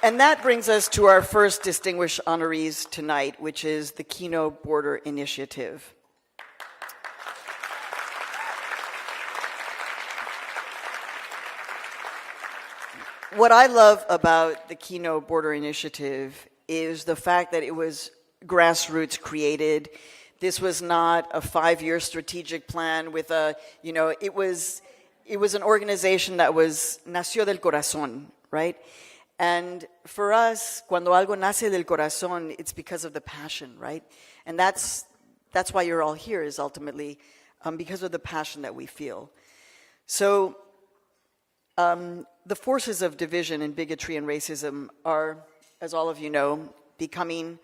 And that brings us to our first distinguished honorees tonight, which is the Kino Border Initiative. What I love about the Kino Border Initiative is the fact that it was grassroots created. This was not a 5-year strategic plan with a, it was an organization that was, nació del corazón, right? And for us, cuando algo nace del corazón, it's because of the passion, right? And that's why you're all here, is ultimately because of the passion that we feel. So the forces of division and bigotry and racism are, as all of you know, becoming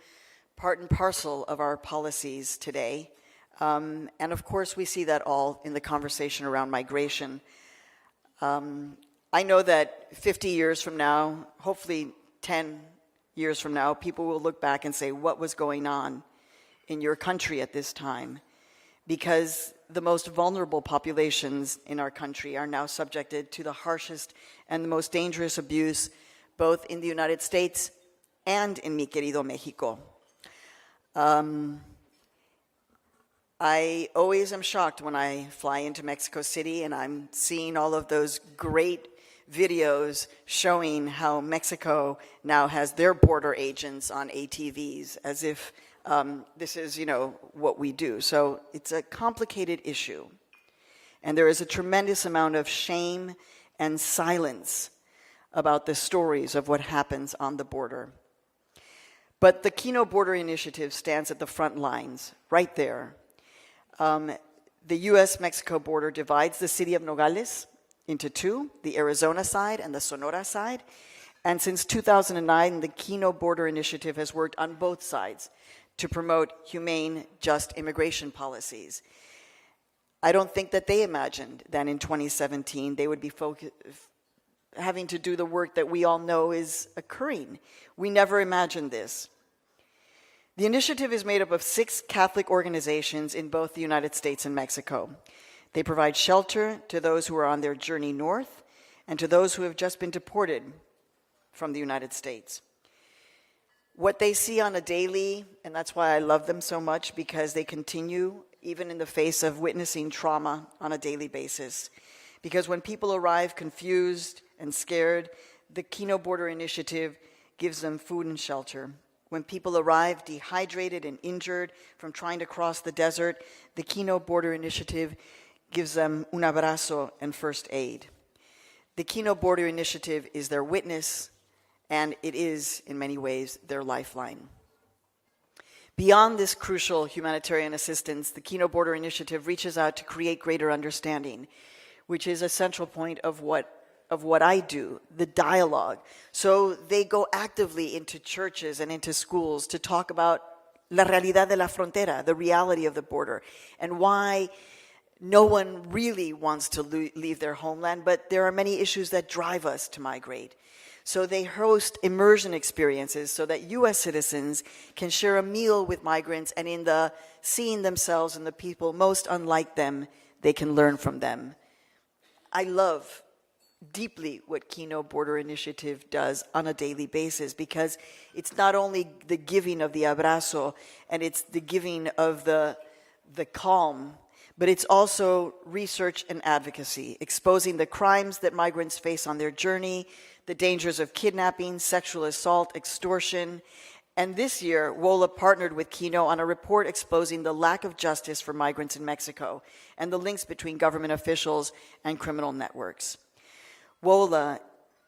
part and parcel of our policies today. And of course, we see that all in the conversation around migration. I know that 50 years from now, hopefully 10 years from now, people will look back and say, what was going on in your country at this time? Because the most vulnerable populations in our country are now subjected to the harshest and the most dangerous abuse, both in the United States and in mi querido Mexico. I always am shocked when I fly into Mexico City and I'm seeing all of those great videos showing how Mexico now has their border agents on ATVs, as if this is, what we do. So it's a complicated issue. And there is a tremendous amount of shame and silence about the stories of what happens on the border. But the Kino Border Initiative stands at the front lines, right there. The U.S.-Mexico border divides the city of Nogales into two, the Arizona side and the Sonora side. And since 2009, the Kino Border Initiative has worked on both sides to promote humane, just immigration policies. I don't think that they imagined that in 2017 they would be having to do the work that we all know is occurring. We never imagined this. The initiative is made up of 6 Catholic organizations in both the United States and Mexico. They provide shelter to those who are on their journey north and to those who have just been deported from the United States. What they see on a daily, and that's why I love them so much, because they continue even in the face of witnessing trauma on a daily basis. Because when people arrive confused and scared, the Kino Border Initiative gives them food and shelter. When people arrive dehydrated and injured from trying to cross the desert, the Kino Border Initiative gives them un abrazo and first aid. The Kino Border Initiative is their witness, and it is, in many ways, their lifeline. Beyond this crucial humanitarian assistance, the Kino Border Initiative reaches out to create greater understanding, which is a central point of what I do, the dialogue. So they go actively into churches and into schools to talk about la realidad de la frontera, the reality of the border, and why no one really wants to leave their homeland, but there are many issues that drive us to migrate. So they host immersion experiences so that U.S. citizens can share a meal with migrants, and in the seeing themselves and the people most unlike them, they can learn from them. I love deeply what Kino Border Initiative does on a daily basis, because it's not only the giving of the abrazo and it's the giving of the calm, but it's also research and advocacy, exposing the crimes that migrants face on their journey, the dangers of kidnapping, sexual assault, extortion. And this year, WOLA partnered with Kino on a report exposing the lack of justice for migrants in Mexico and the links between government officials and criminal networks. WOLA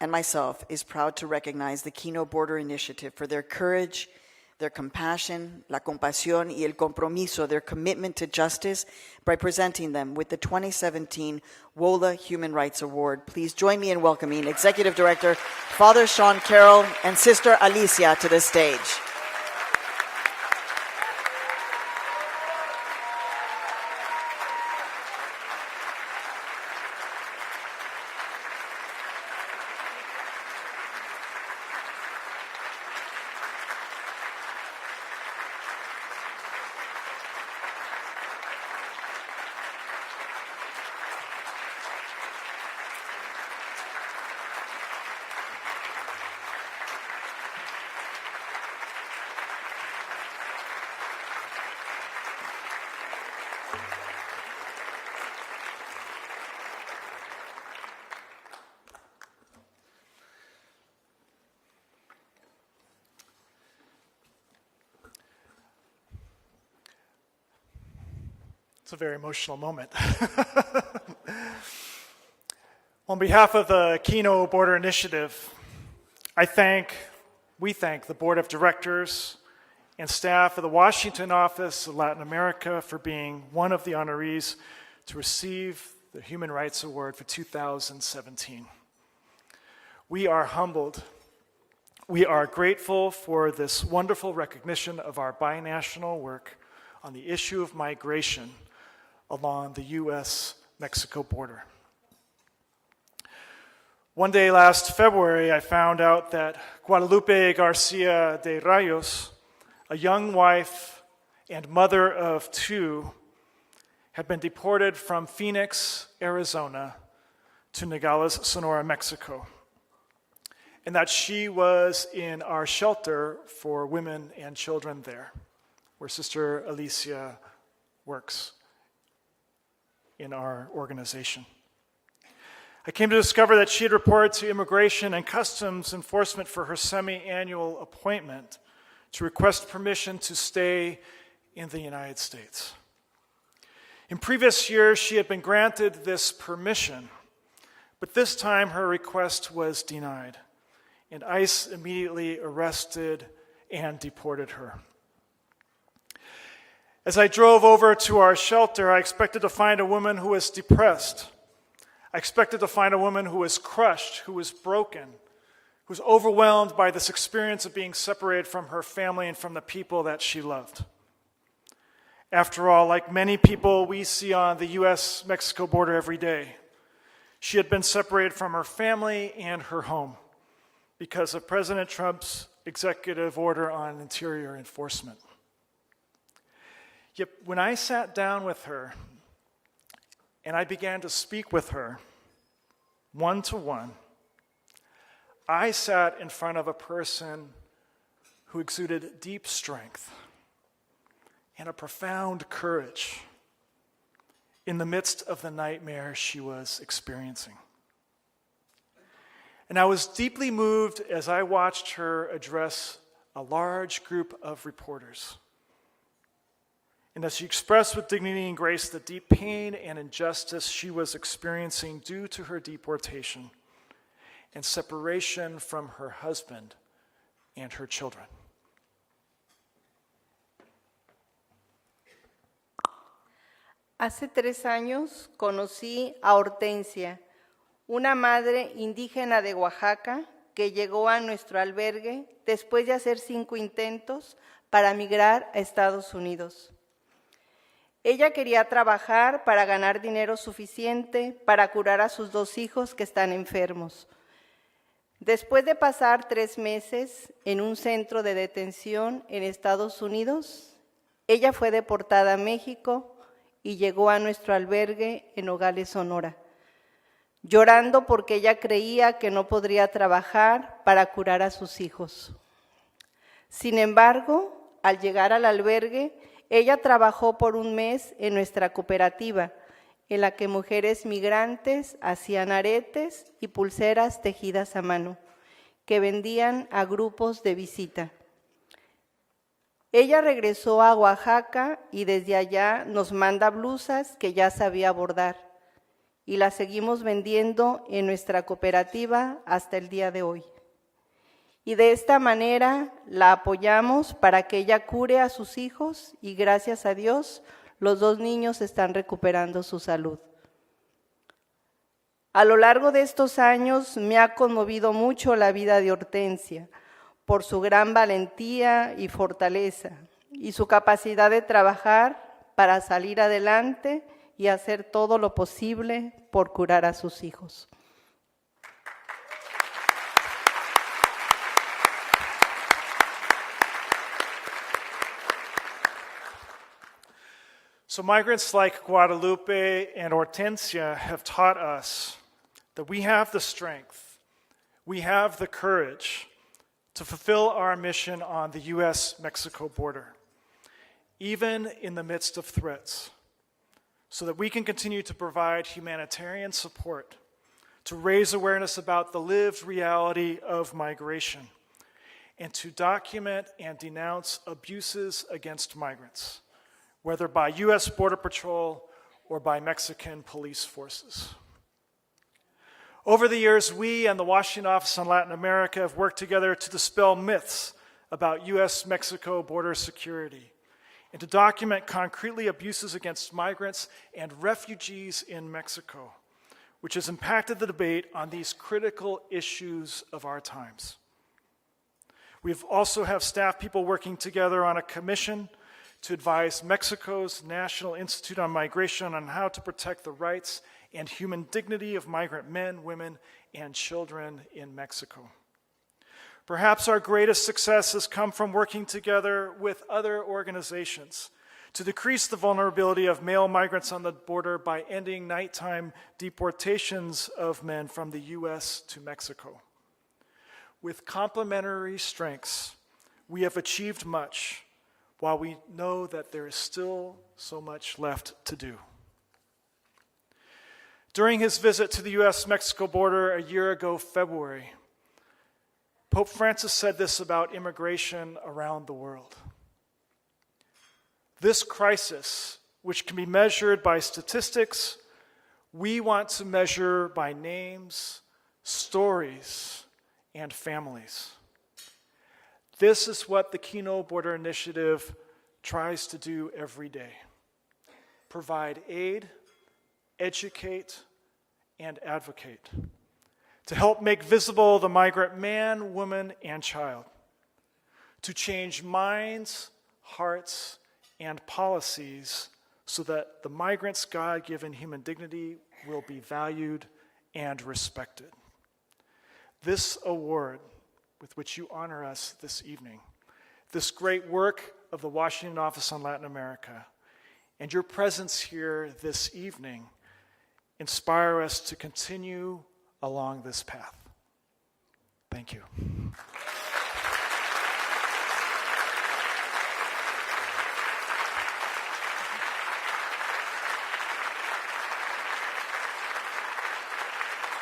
and myself is proud to recognize the Kino Border Initiative for their courage, their compassion, la compasión y el compromiso, their commitment to justice, by presenting them with the 2017 WOLA Human Rights Award. Please join me in welcoming Executive Director Father Sean Carroll and Sister Alicia to the stage. a very emotional moment. On behalf of the Kino Border Initiative, we thank the Board of Directors and staff of the Washington Office of Latin America for being one of the honorees to receive the Human Rights Award for 2017. We are humbled. We are grateful for this wonderful recognition of our binational work on the issue of migration along the U.S.-Mexico border. One day last February, I found out that Guadalupe Garcia de Rayos, a young wife and mother of two, had been deported from Phoenix, Arizona, to Nogales, Sonora, Mexico, and that she was in our shelter for women and children there, where Sister Alicia works in our organization. I came to discover that she had reported to Immigration and Customs Enforcement for her semi-annual appointment to request permission to stay in the United States. In previous years, she had been granted this permission, but this time her request was denied, and ICE immediately arrested and deported her. As I drove over to our shelter, I expected to find a woman who was depressed. I expected to find a woman who was crushed, who was broken, who was overwhelmed by this experience of being separated from her family and from the people that she loved. After all, like many people we see on the U.S.-Mexico border every day, she had been separated from her family and her home because of President Trump's executive order on interior enforcement. Yet when I sat down with her and I began to speak with her one-to-one, I sat in front of a person who exuded deep strength and a profound courage in the midst of the nightmare she was experiencing. And I was deeply moved as I watched her address a large group of reporters. And as she expressed with dignity and grace the deep pain and injustice she was experiencing due to her deportation and separation from her husband and her children. Hace 3 años conocí a Hortensia, una madre indígena de Oaxaca que llegó a nuestro albergue después de hacer 5 intentos para migrar a Estados Unidos. Ella quería trabajar para ganar dinero suficiente para curar a sus 2 hijos que están enfermos. Después de pasar 3 meses en un centro de detención en Estados Unidos, ella fue deportada a México y llegó a nuestro albergue en Nogales, Sonora, llorando porque ella creía que no podría trabajar para curar a sus hijos. Sin embargo, al llegar al albergue, ella trabajó por 1 mes en nuestra cooperativa, en la que mujeres migrantes hacían aretes y pulseras tejidas a mano, que vendían a grupos de visita. Ella regresó a Oaxaca y desde allá nos manda blusas que ya sabía bordar, y las seguimos vendiendo en nuestra cooperativa hasta el día de hoy. Y de esta manera la apoyamos para que ella cure a sus hijos y gracias a Dios los 2 niños están recuperando su salud. A lo largo de estos años me ha conmovido mucho la vida de Hortensia por su gran valentía y fortaleza y su capacidad de trabajar para salir adelante y hacer todo lo posible por curar a sus hijos. So migrants like Guadalupe and Hortensia have taught us that we have the strength, we have the courage to fulfill our mission on the U.S.-Mexico border, even in the midst of threats, so that we can continue to provide humanitarian support, to raise awareness about the lived reality of migration, and to document and denounce abuses against migrants, whether by U.S. Border Patrol or by Mexican police forces. Over the years, we and the Washington Office on Latin America have worked together to dispel myths about U.S.-Mexico border security and to document concretely abuses against migrants and refugees in Mexico, which has impacted the debate on these critical issues of our times. We also have staff people working together on a commission to advise Mexico's National Institute on Migration on how to protect the rights and human dignity of migrant men, women, and children in Mexico. Perhaps our greatest success has come from working together with other organizations to decrease the vulnerability of male migrants on the border by ending nighttime deportations of men from the U.S. to Mexico. With complementary strengths, we have achieved much, while we know that there is still so much left to do. During his visit to the U.S.-Mexico border a year ago, February, Pope Francis said this about immigration around the world. This crisis, which can be measured by statistics, we want to measure by names, stories, and families. This is what the Kino Border Initiative tries to do every day: provide aid, educate, and advocate, to help make visible the migrant man, woman, and child, to change minds, hearts, and policies so that the migrant's God-given human dignity will be valued and respected. This award, with which you honor us this evening, this great work of the Washington Office on Latin America, and your presence here this evening inspire us to continue along this path. Thank you.